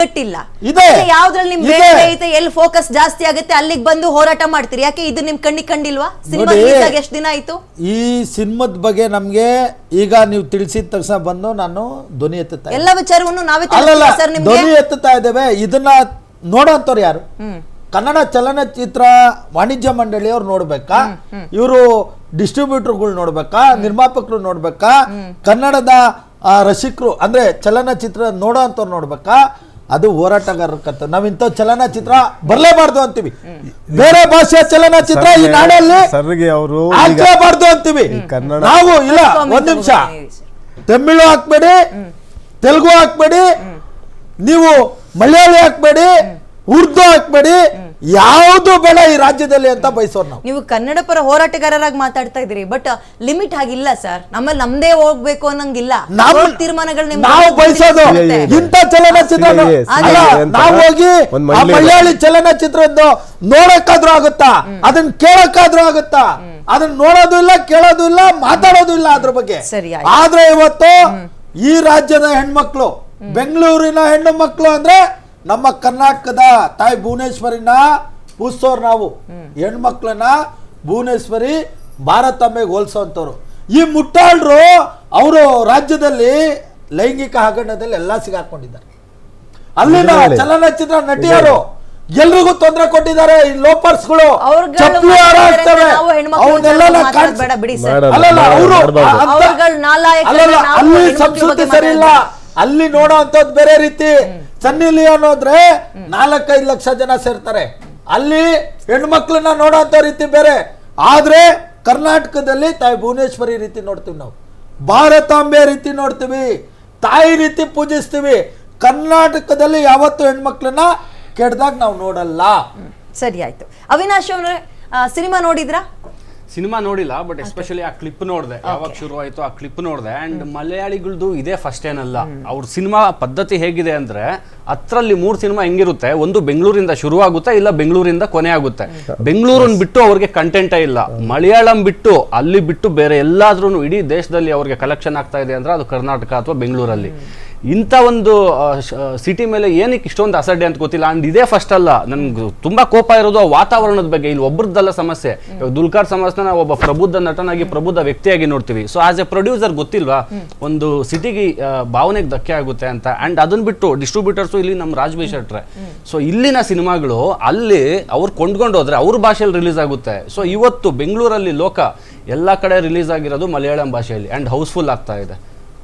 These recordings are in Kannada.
ಒಗ್ಗಟ್ಟಿಲ್ಲ. ಯಾವ್ದ್ರಲ್ಲಿ ನಿಮ್ ಬೇಳೆ ಐತೆ ಎಲ್ಲಿ ಫೋಕಸ್ ಜಾಸ್ತಿ ಆಗುತ್ತೆ ಅಲ್ಲಿಗೆ ಬಂದು ಹೋರಾಟ ಮಾಡ್ತೀರಿ. ಯಾಕೆ ಇದು ನಿಮ್ ಕಂಡಿಲ್ವಾ? ಸಿನಿಮಾ ಎಷ್ಟು ದಿನ ಆಯ್ತು? ಈ ಸಿನಿಮಾದ ಬಗ್ಗೆ ನಮ್ಗೆ ಈಗ ನೀವು ತಿಳಿಸಿದ ತಕ್ಷಣ ಬಂದು ನಾನು ಧ್ವನಿ ಎತ್ತುತ್ತಾ ಎಲ್ಲ ವಿಚಾರವನ್ನು ನಾವೇ ಧ್ವನಿ ಎತ್ತುತ್ತಾ ಇದ್ದೇವೆ. ಇದನ್ನ ನೋಡೋಂಥವ್ರು ಯಾರು? ಕನ್ನಡ ಚಲನಚಿತ್ರ ವಾಣಿಜ್ಯ ಮಂಡಳಿಯವ್ರು ನೋಡ್ಬೇಕಾ, ಇವರು ಡಿಸ್ಟ್ರಿಬ್ಯೂಟರ್ಗಳು ನೋಡ್ಬೇಕಾ, ನಿರ್ಮಾಪಕರು ನೋಡ್ಬೇಕಾ, ಕನ್ನಡದ ರಸಿಕರು ಅಂದ್ರೆ ಚಲನಚಿತ್ರ ನೋಡೋ ಅಂತವ್ರು ನೋಡ್ಬೇಕಾ? ಅದು ಹೋರಾಟಗಾರರ ಕರ್ತವ್ಯ. ನಾವ್ ಇಂಥ ಚಲನಚಿತ್ರ ಬರಲೇಬಾರ್ದು ಅಂತೀವಿ. ಬೇರೆ ಭಾಷೆಯ ಚಲನಚಿತ್ರ ಈ ನಾಡಲ್ಲಿ ಹಾಕ್ಲೇಬಾರ್ದು ಅಂತೀವಿ ನಾವು. ಇಲ್ಲ, ಒಂದ್ ನಿಮಿಷ, ತಮಿಳು ಹಾಕ್ಬೇಡಿ, ತೆಲುಗು ಹಾಕ್ಬೇಡಿ, ನೀವು ಮಲಯಾಳಿ ಹಾಕ್ಬೇಡಿ, ಉರ್ದು ಹಾಕ್ಬೇಡಿ, ಯಾವುದು ಬೇಡ ಈ ರಾಜ್ಯದಲ್ಲಿ ಅಂತ ಬಯಸೋರು ನಾವು. ನೀವು ಕನ್ನಡ ಪರ ಹೋರಾಟಗಾರರಾಗಿ ಮಾತಾಡ್ತಾ ಇದ್ರಿ, ಬಟ್ ಲಿಮಿಟ್ ಆಗಿಲ್ಲ ಸರ್. ನಮ್ಮಲ್ಲಿ ನಮ್ದೇ ಹೋಗ್ಬೇಕು ಅನ್ನಂಗಿಲ್ಲ. ತೀರ್ಮಾನಗಳು ನಾವು ಬಯಸೋದು ಇಂಥ ಚಲನಚಿತ್ರ. ನಾವು ಹೋಗಿ ಮಲಯಾಳಿ ಚಲನಚಿತ್ರದ್ದು ನೋಡಕ್ಕಾದ್ರೂ ಆಗುತ್ತಾ, ಅದನ್ನ ಕೇಳಕ್ಕಾದ್ರೂ ಆಗುತ್ತಾ? ಅದನ್ನ ನೋಡೋದು ಇಲ್ಲ, ಕೇಳೋದು ಇಲ್ಲ, ಮಾತಾಡೋದು ಇಲ್ಲ ಅದ್ರ ಬಗ್ಗೆ. ಆದ್ರೆ ಇವತ್ತು ಈ ರಾಜ್ಯದ ಹೆಣ್ಮಕ್ಳು, ಬೆಂಗಳೂರಿನ ಹೆಣ್ಣು ಮಕ್ಕಳು ಅಂದ್ರೆ ನಮ್ಮ ಕರ್ನಾಟಕದ ತಾಯಿ ಭುವನೇಶ್ವರಿನ ಪೂಜಿಸೋರು ನಾವು. ಹೆಣ್ಮಕ್ಳನ್ನ ಭುವನೇಶ್ವರಿ ಭಾರತಾಂಬೆಗೆ ಹೋಲ್ಸೋಂಥವ್ರು. ಈ ಮುಟ್ಟಾಳ್ರು ಅವರು ರಾಜ್ಯದಲ್ಲಿ ಲೈಂಗಿಕ ಹಗರಣದಲ್ಲಿ ಎಲ್ಲ ಸಿಗಾಕೊಂಡಿದ್ದಾರೆ. ಅಲ್ಲಿನ ಚಲನಚಿತ್ರ ನಟಿಯರು ಎಲ್ರಿಗೂ ತೊಂದರೆ ಕೊಟ್ಟಿದ್ದಾರೆ. ಈ ಲೋಪರ್ಸ್ಗಳು ಚಪ್ಪಲಿ ಹಾರಾಡ್ತವೆ, ಅವನ್ನೆಲ್ಲ ಅಲ್ಲಿ ಸಂಸ್ಕೃತಿ ಸರಿ ಇಲ್ಲ. ಅಲ್ಲಿ ನೋಡೋ ಅಂತದ್ ಬೇರೆ ರೀತಿ. ಸನ್ನಿ ಲಿಯೋನ್ ಹೋದ್ರೆ 4-5 ಲಕ್ಷ ಜನ ಸೇರ್ತಾರೆ. ಅಲ್ಲಿ ಹೆಣ್ಮಕ್ಳನ್ನ ನೋಡೋ ರೀತಿ ಬೇರೆ. ಆದ್ರೆ ಕರ್ನಾಟಕದಲ್ಲಿ ತಾಯಿ ಭುವನೇಶ್ವರಿ ರೀತಿ ನೋಡ್ತೀವಿ ನಾವು, ಭಾರತಾಂಬೆ ರೀತಿ ನೋಡ್ತೀವಿ, ತಾಯಿ ರೀತಿ ಪೂಜಿಸ್ತೀವಿ. ಕರ್ನಾಟಕದಲ್ಲಿ ಯಾವತ್ತು ಹೆಣ್ಮಕ್ಳನ್ನ ಕೆಡ್ದಾಗ ನಾವು ನೋಡಲ್ಲ. ಸರಿ ಆಯ್ತು. ಅವಿನಾಶ್ ಅವರೇ, ಸಿನಿಮಾ ನೋಡಿದ್ರಾ? ಸಿನಿಮಾ ನೋಡಿಲ್ಲ, ಬಟ್ ಎಸ್ಪೆಷಲಿ ಆ ಕ್ಲಿಪ್ ನೋಡಿದೆ. ಯಾವಾಗ ಶುರು ಆಯ್ತು ಆ ಕ್ಲಿಪ್ ನೋಡಿದೆ. ಅಂಡ್ ಮಲಯಾಳಿಗಳದ್ದು ಇದೇ ಫಸ್ಟ್ ಏನಲ್ಲ. ಅವ್ರ ಸಿನಿಮಾ ಪದ್ಧತಿ ಹೇಗಿದೆ ಅಂದ್ರೆ, ಹತ್ತರಲ್ಲಿ 3 ಸಿನಿಮಾ ಹೆಂಗಿರುತ್ತೆ, ಒಂದು ಬೆಂಗಳೂರಿಂದ ಶುರು ಆಗುತ್ತೆ, ಇಲ್ಲ ಬೆಂಗಳೂರಿಂದ ಕೊನೆ ಆಗುತ್ತೆ. ಬೆಂಗಳೂರನ್ನ ಬಿಟ್ಟು ಅವ್ರಿಗೆ ಕಂಟೆಂಟೇ ಇಲ್ಲ. ಮಲಯಾಳಂ ಬಿಟ್ಟು, ಅಲ್ಲಿ ಬಿಟ್ಟು ಬೇರೆ ಎಲ್ಲಾದ್ರೂ ಇಡೀ ದೇಶದಲ್ಲಿ ಅವ್ರಿಗೆ ಕಲೆಕ್ಷನ್ ಆಗ್ತಾ ಇದೆ ಅಂದ್ರೆ ಅದು ಕರ್ನಾಟಕ ಅಥವಾ ಬೆಂಗಳೂರಲ್ಲಿ. ಇಂಥ ಒಂದು ಸಿಟಿ ಮೇಲೆ ಏನಕ್ಕೆ ಇಷ್ಟೊಂದು ಅಸಡ್ಡೆ ಅಂತ ಗೊತ್ತಿಲ್ಲ. ಅಂಡ್ ಇದೇ ಫಸ್ಟ್ ಅಲ್ಲ, ನನ್ಗೆ ತುಂಬಾ ಕೋಪ ಇರೋದು ಆ ವಾತಾವರಣದ ಬಗ್ಗೆ. ಇಲ್ಲಿ ಒಬ್ಬರದ್ದಲ್ಲ ಸಮಸ್ಯೆ. ದುಲ್ಕರ್ ಸಮಸ್ಯೆ ನಾವು ಒಬ್ಬ ಪ್ರಬುದ್ಧ ನಟನಾಗಿ, ಪ್ರಬುದ್ಧ ವ್ಯಕ್ತಿಯಾಗಿ ನೋಡ್ತೀವಿ. ಸೊ ಆಸ್ ಎ ಪ್ರೊಡ್ಯೂಸರ್ ಗೊತ್ತಿಲ್ವಾ ಒಂದು ಸಿಟಿಗೆ ಭಾವನೆಗೆ ಧಕ್ಕೆ ಆಗುತ್ತೆ ಅಂತ. ಅಂಡ್ ಅದನ್ನ ಬಿಟ್ಟು ಡಿಸ್ಟ್ರಿಬ್ಯೂಟರ್ಸು ಇಲ್ಲಿ ನಮ್ಮ ರಾಜ್ ಬಿ ಶೆಟ್ರೆ. ಸೊ ಇಲ್ಲಿನ ಸಿನಿಮಾಗಳು ಅಲ್ಲಿ ಅವ್ರು ಕೊಂಡ್ಕೊಂಡು ಹೋದ್ರೆ ಅವ್ರ ಭಾಷೆಯಲ್ಲಿ ರಿಲೀಸ್ ಆಗುತ್ತೆ. ಸೊ ಇವತ್ತು ಬೆಂಗಳೂರಲ್ಲಿ ಲೋಕ ಎಲ್ಲ ಕಡೆ ರಿಲೀಸ್ ಆಗಿರೋದು ಮಲಯಾಳಂ ಭಾಷೆಯಲ್ಲಿ ಅಂಡ್ ಹೌಸ್ಫುಲ್ ಆಗ್ತಾ ಇದೆ.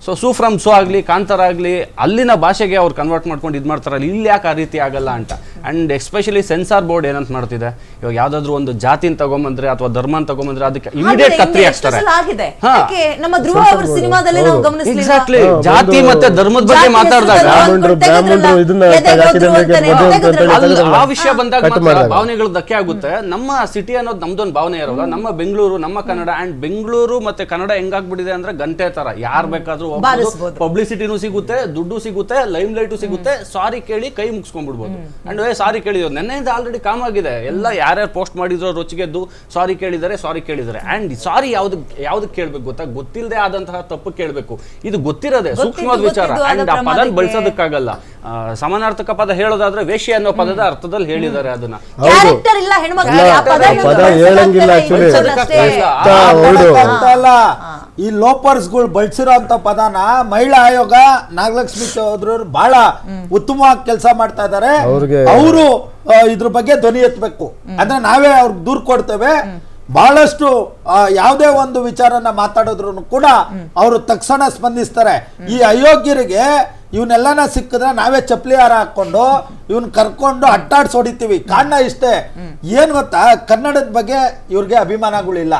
ಸೊ ಫ್ರಮ್ ಸೋ ಆಗಲಿ, ಕಾಂತಾರ ಆಗಲಿ, ಅಲ್ಲಿನ ಭಾಷೆಗೆ ಅವ್ರು ಕನ್ವರ್ಟ್ ಮಾಡ್ಕೊಂಡು ಇದು ಮಾಡ್ತಾರಲ್ಲ, ಇಲ್ಲಿ ಯಾಕೆ ಆ ರೀತಿ ಆಗಲ್ಲ ಅಂತ. ಆ್ಯಂಡ್ ಎಸ್ಪೆಷಲಿ ಸೆನ್ಸಾರ್ ಬೋರ್ಡ್ ಏನಂತ ಮಾಡ್ತಿದೆ, ಇವಾಗ ಯಾವುದಾದ್ರೂ ಒಂದು ಜಾತಿನ ತಗೊಂಬಂದ್ರೆ ಅಥವಾ ಧರ್ಮನ ತಗೊಂಬಂದ್ರೆ ಅದಕ್ಕೆ ಇಮಿಡಿಯೇಟ್ ಕತ್ರಿ ಹಾಕ್ತಾರೆ. ಎಕ್ಸಾಕ್ಟ್ಲಿ, ಜಾತಿ ಮತ್ತೆ ಧರ್ಮದ ಬಗ್ಗೆ ಮಾತಾಡಿದಾಗ ಆ ವಿಷಯ ಬಂದಾಗ ಭಾವನೆಗಳು ಧಕ್ಕೆ ಆಗುತ್ತೆ. ನಮ್ಮ ಸಿಟಿ ಅನ್ನೋದು ನಮ್ದೊಂದು ಭಾವನೆ ಇರೋಲ್ಲ. ನಮ್ಮ ಬೆಂಗಳೂರು, ನಮ್ಮ ಕನ್ನಡ. ಆ್ಯಂಡ್ ಬೆಂಗಳೂರು ಮತ್ತೆ ಕನ್ನಡ ಹೆಂಗಾಗ್ಬಿಟ್ಟಿದೆ ಅಂದ್ರೆ ಗಂಟೆ ತರ, ಯಾರು ಬೇಕಾದ್ರೂ ಪಬ್ಲಿಸಿಟಿನೂ ಸಿಗುತ್ತೆ, ದುಡ್ಡು ಸಿಗುತ್ತೆ, ಲೈಮ್ ಲೈಟು ಸಿಗುತ್ತೆ, ಸಾರಿ ಕೇಳಿ ಕೈ ಮುಗಿಸ್ಕೊಂಡ್ಬಿಡ್ಬೋದು. ಅಂಡ್ ಸಾರಿ ಕೇಳಿದ್ರು, ನೆನ್ನೆಯಿಂದ ಆಲ್ರೆಡಿ ಕಾಮ್ ಆಗಿದೆ. ಎಲ್ಲ ಯಾರ್ಯಾರು ಪೋಸ್ಟ್ ಮಾಡಿದ್ರು ರುಚಿಗೆದ್ದು ಸಾರಿ ಕೇಳಿದ್ದಾರೆ. ಅಂಡ್ ಸಾರಿ ಯಾವ್ದಕ್ಕೆ ಕೇಳ್ಬೇಕು ಗೊತ್ತಾ? ಗೊತ್ತಿಲ್ಲದೆ ಆದಂತಹ ತಪ್ಪು ಕೇಳ್ಬೇಕು. ಇದು ಗೊತ್ತಿರೋದೆ ಸೂಕ್ಷ್ಮವಾದ ವಿಚಾರ. ಅಂಡ್ ಆ ಪದ ಬಳಸೋದಕ್ಕಾಗಲ್ಲ. ಸಮಾನಾರ್ಥಕ ಪದ ಹೇಳೋದಾದ್ರೆ ವೇಶ್ಯ ಅನ್ನೋ ಪದದ ಅರ್ಥದಲ್ಲಿ ಹೇಳಿದ್ದಾರೆ. ಅದನ್ನ ಈ ಲೋಪರ್ಸ್ಗಳು ಬಳಸಿರೋ ಅಂತ ಪದನ ಮಹಿಳಾ ಆಯೋಗ ನಾಗಲಕ್ಷ್ಮಿ ಚೌಧರಿ ಬಹಳ ಉತ್ತಮವಾಗಿ ಕೆಲಸ ಮಾಡ್ತಾ ಇದ್ದಾರೆ. ಅವರು ಇದ್ರ ಬಗ್ಗೆ ಧ್ವನಿ ಎತ್ತಬೇಕು. ಅಂದ್ರೆ ನಾವೇ ಅವ್ರಿಗೆ ದೂರ್ ಕೊಡ್ತೇವೆ. ಬಹಳಷ್ಟು ಯಾವುದೇ ಒಂದು ವಿಚಾರನ ಮಾತಾಡಿದ್ರು ಕೂಡ ಅವರು ತಕ್ಷಣ ಸ್ಪಂದಿಸ್ತಾರೆ. ಈ ಅಯೋಗ್ಯರಿಗೆ ಇವನ್ನೆಲ್ಲನ ಸಿಕ್ಕಿದ್ರೆ ನಾವೇ ಚಪ್ಪಲಿ ಹಾರ ಹಾಕೊಂಡು ಇವನ್ ಕರ್ಕೊಂಡು ಅಟ್ಟಾಡ್ಸಿ ಹೊಡಿತೀವಿ. ಕಾರಣ ಇಷ್ಟೇ, ಏನ್ ಗೊತ್ತಾ, ಕನ್ನಡದ ಬಗ್ಗೆ ಇವ್ರಿಗೆ ಅಭಿಮಾನಗಳಿಲ್ಲ.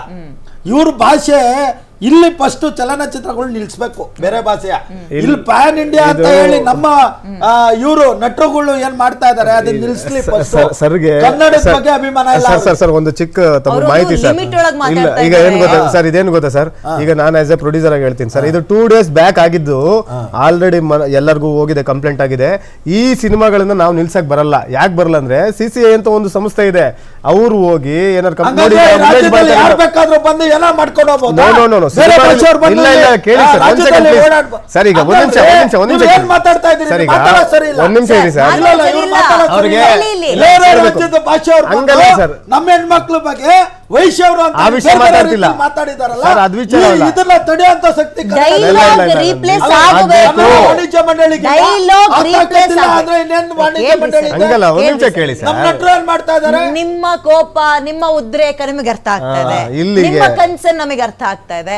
ಇವ್ರ ಭಾಷೆ ಇಲ್ಲಿ ಫಸ್ಟ್ ಚಲನಚಿತ್ರಗಳು ನಿಲ್ಸ್ಬೇಕು, ಬೇರೆ ಭಾಷೆಯ. ಇಲ್ಲಿ ಪ್ಯಾನ್ ಇಂಡಿಯಾ ಅಂತ ಹೇಳಿ ನಮ್ಮ ಇವರು ನಟರುಗಳು ಏನ್ ಮಾಡ್ತಾ ಇದಾರೆ ಅದನ್ನ ನಿಲ್ಸ್ಲಿ. ಕನ್ನಡದ ಬಗ್ಗೆ ಅಭಿಮಾನ ಇಲ್ಲ. ಸರ್ ಒಂದು ಚಿಕ್ಕ ತಮ್ಮ ಮಾಹಿತಿ ಸರ್. ಇಲ್ಲ, ಈಗ ಏನ್ ಗೊತ್ತಾ ಸರ್, ಇದೇನು ಗೊತ್ತಾ ಸರ್, ಈಗ ನಾನು ಆಸ್ ಎ ಪ್ರೊಡ್ಯೂಸರ್ ಆಗಿ ಹೇಳ್ತೀನಿ ಸರ್, ಇದು 2 days ಬ್ಯಾಕ್ ಆಗಿದ್ದು ಆಲ್ರೆಡಿ ಎಲ್ಲರಿಗೂ ಹೋಗಿದೆ, ಕಂಪ್ಲೇಂಟ್ ಆಗಿದೆ. ಈ ಸಿನಿಮಾಗಳನ್ನ ನಾವು ನಿಲ್ಸಕ್ ಬರಲ್ಲ. ಯಾಕೆ ಬರಲ್ಲ ಅಂದ್ರೆ CCI ಅಂತ ಒಂದು ಸಂಸ್ಥೆ ಇದೆ, ಅವ್ರು ಹೋಗಿ ಏನಾದ್ರು ಕಂಪ್ಲೇಂಟ್ ಬೇರೆ ಭಾಷೆಯವ್ರು ಬಂದು ಇಲ್ಲ ಇಲ್ಲ ಕೇಳಿ ಸರ್ ಒಂದ್ ರಾಜ್ಯದಲ್ಲಿ ಸೆಕೆಂಡ್ ಓಡಾಡ್ಬ- ಸರ್ ಈಗ ಒಂದ್ ನಿಮಿಷ ನೀವು ಏನ್ ಮಾತಾಡ್ತಾ ಇದ್ದೀರಿ? ಸರ್ ಈಗ ಮಾತಾಡೋದು ಸರಿ ಇಲ್ಲ. ಒಂದ್ ನಿಮಿಷ ಇರಿ ಸರ್ ಇಲ್ಲ, ಇಲ್ಲ, ಇವ್ರು ಮಾತಾಡೋದು ಸರಿ ಅವ್ರಿಗೆ ಇಲ್ಲ. ಬೇರೆ ರಾಜ್ಯದ ಭಾಷೆಯವ್ರು ಬಂದು ಹಂಗಲ್ಲ ಸರ್. ನಮ್ಮ ಹೆಣ್ಮಕ್ಳ ಬಗ್ಗೆ ವೈಶ್ಯವರು ಅಂತ ಆ ವಿಷಯ ಬೇರೆ ಬೇರೆ ಮಾತಾಡ್ತಿಲ್ಲ. ರೀತಿ ಮಾತಾಡಿದಾರಲ್ಲ, ಸರ್, ಅದ್ ವಿಚಾರ ಅಲ್ಲ. ಇದನ್ನ ತಡೆಯುವಂತ ಶಕ್ತಿ ಕರ್ನಾಟಕ ಇಲ್ಲ, ಡೈಲಾಗ್ ಇಲ್ಲ, ರೀಪ್ಲೇಸ್ ಅಲ್ಲ, ಆಗಬೇಕು ನಮ್ಮ ವಾಣಿಜ್ಯ ಮಂಡಳಿಗೆ ಡೈಲಾಗ್ ಆಗ್ತಿಲ್ಲ replace ಆದ್ರೆ ಇನ್ನೇನ್ ವಾಣಿಜ್ಯ ಕೇಳ್ರಿ ಮಂಡಳಿ ಸರ್. ಇದೆ? ಹಂಗಲ್ಲ ಒಂದ್ ನಿಮಿಷ ಕೇಳ್ರಿ ಕೇಳಿ ನಮ್ಮ ಸರ್ ನಟರು ಏನ್ ಮಾಡ್ತಾ ಇದಾರೆ? ನಿಮ್ಮ ಕೋಪ ನಿಮ್ಮ ಉದ್ರೇಕ ನಿಮಗೆ ಅರ್ಥ ಆಗ್ತಾ ಇದೆ ಇಲ್ಲಿಗೆ- ನಿಮ್ಮ ಕನ್ಸರ್ನ್ ನಮಗೆ ಅರ್ಥ ಆಗ್ತಾ ಇದೆ